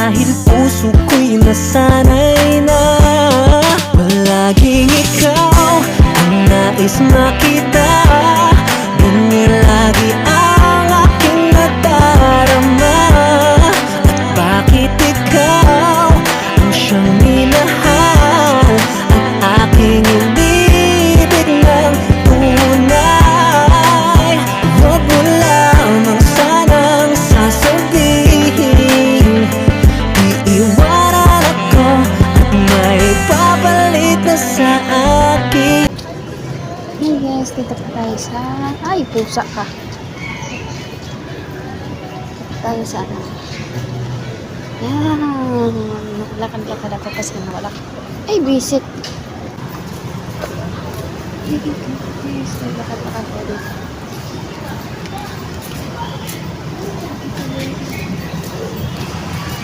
Dahil puso ko'y nasanay na palaging ikaw ang nais makita. Ganyan lagi ang aking nadarama. At bakit ikaw ang siyang minahal, ang aking inibig ng tunay? Huwag mo lamang sanang sasabihin iiwanan ako at may papalit na sa akin. Hey guys, dito pa tayo sa... Ay, pusa ka. Dito tayo sa ano. Yan. Lakad-lakad ako kasi nawala. Ay, visit. Hey guys, lakad-lakad ko dito.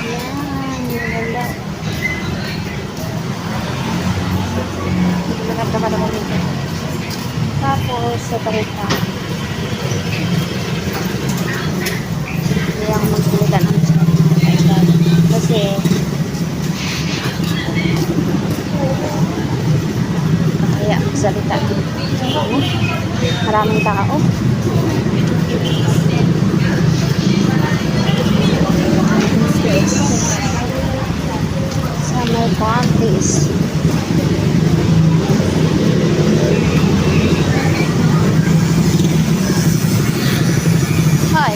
Yan, nawala. Lakad-lakad ako dito. Tapos, sa barita. Hindi ako magsalita ng kailan. Kasi, kaya magsalita. Maraming tao. Sa may panties. Hi.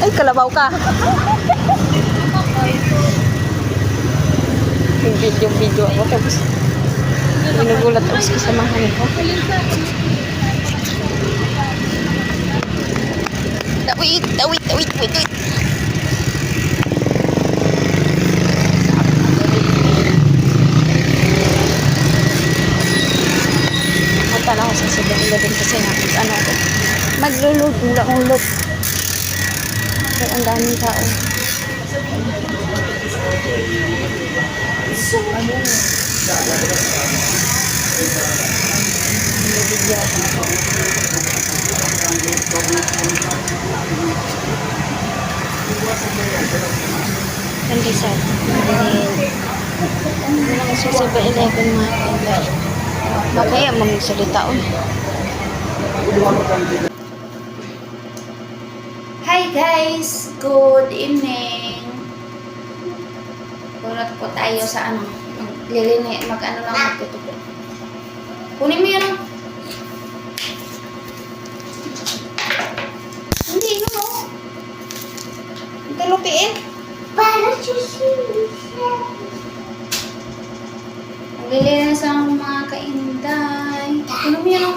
Ay, kalabaw ka. Yung video ako tapos ginugulat ako sa kasamahan ko. Wait. Punta na ako sa 7-Eleven kasi ano ako. Maglulog, wala akong look. So, ang daming tao. Nabigyan ako. Hindi sad. Hindi lang sa 7-Eleven mga kailan. Bakaya magsalita o. Hi guys! Good evening! Punot po tayo sa ano, mag-ano lang magtutupo. Kunin mo yun o. Hindi yun o. Tulupiin. Para susunod. Maglilinis ang mga kainday. Kunin mo yun o.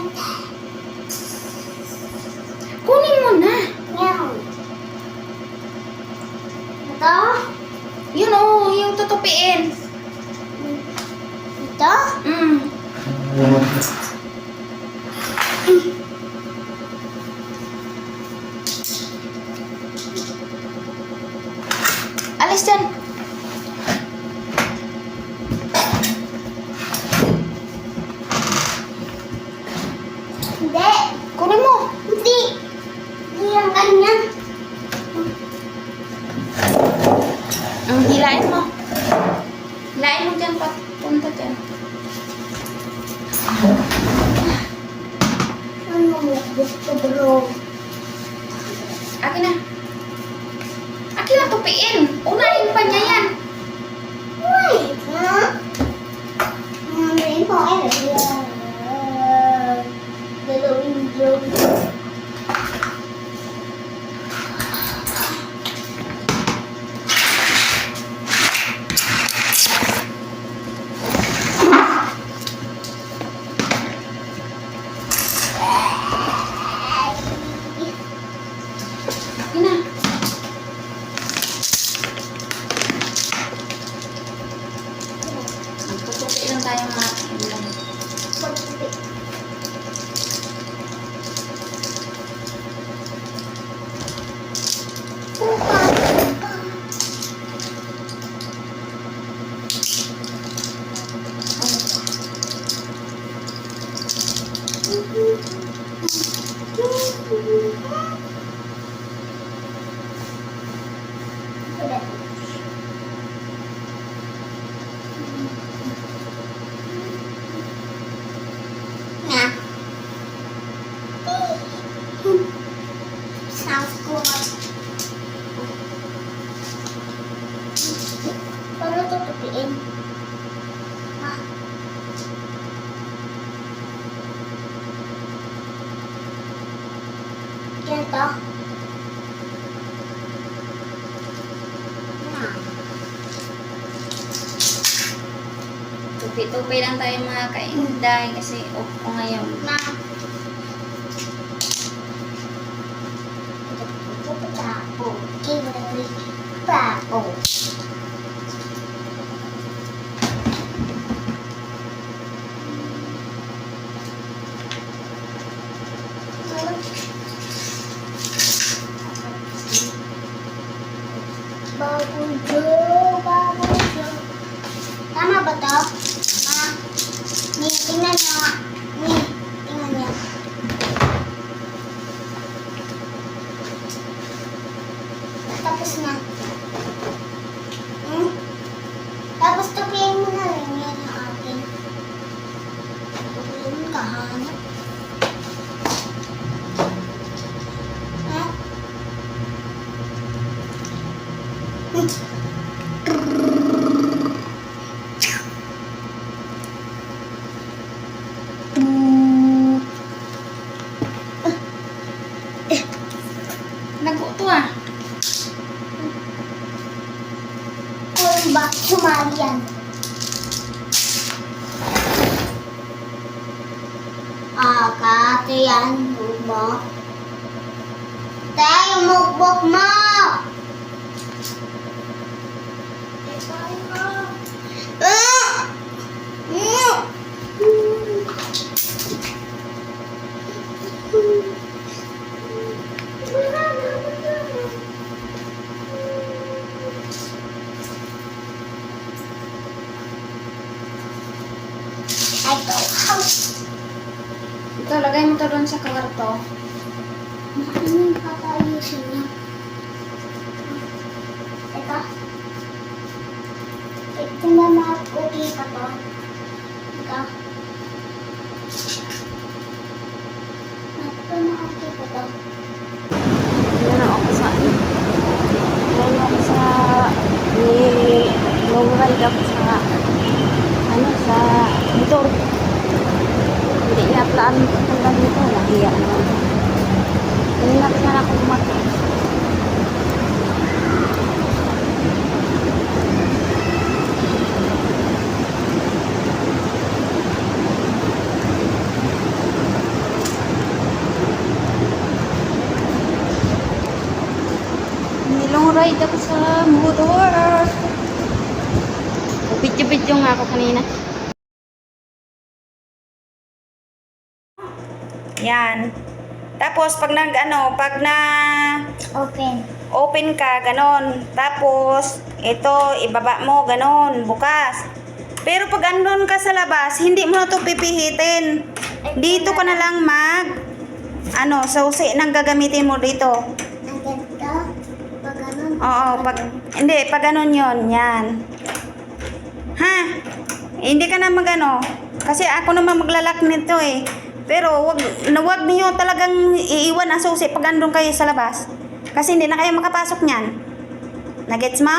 Kunin mo na. Ito? Yun o, yung tutupiin. Ito? Alis dyan. Hindi. Kunin mo. Hindi. Hindi yung ganyan. Hilain mo. Hilain mo dyan, punta dyan. Ano mo gusto, bro? Akin na. Akin na tupiin. Unahin pa niya yan. Wait, ha? Unahin pa eh. Dalawin joke. Nga. Sounds good. Paano tutupiin? Ha? Ganito? Nga. Tupi-tupi lang tayo mga kainday kasi off ko ngayon. Na. Papo. Papo. Babujo. Tama ba to? Ah, tingnan nyo. Tingnan nyo. Tapos na. Tapos tupiin mo na rin yan yung akin. Tupiin mo kahanap. Ha? Lago to ah. Kung ba sumali yan? Kate yan. Mukbok. Tayo, mukbok mo! Ay, go. Ito, lagay mo to doon sa kwarto. Ano yung papayusin niya? Ito. Ito na maputi pa to. Ito. Ito na okay pa to. Yan na ako sa yan ako sa ni-ride ako sa sa motor. Hindi niya plan punta dito. Nahiya naman. Kanina pa sana ako kumakit. Nilong ride ako sa motor. Video-video nga ako kanina. Yan. Tapos pag pag na open ka, ganon. Tapos ito ibaba mo, ganon, bukas. Pero pag andun ka sa labas, hindi mo na to pipihitin. Dito ka na lang susi nang gagamitin mo dito. Ang ganda. Pag ganun. Oo, pag ganon yon, yan. Ha? Hindi ka na kasi ako naman maglalak nito eh. Pero wag niyo talagang iiwan ang susi pag andun kayo sa labas. Kasi hindi na kayo makapasok niyan. Nagets mo?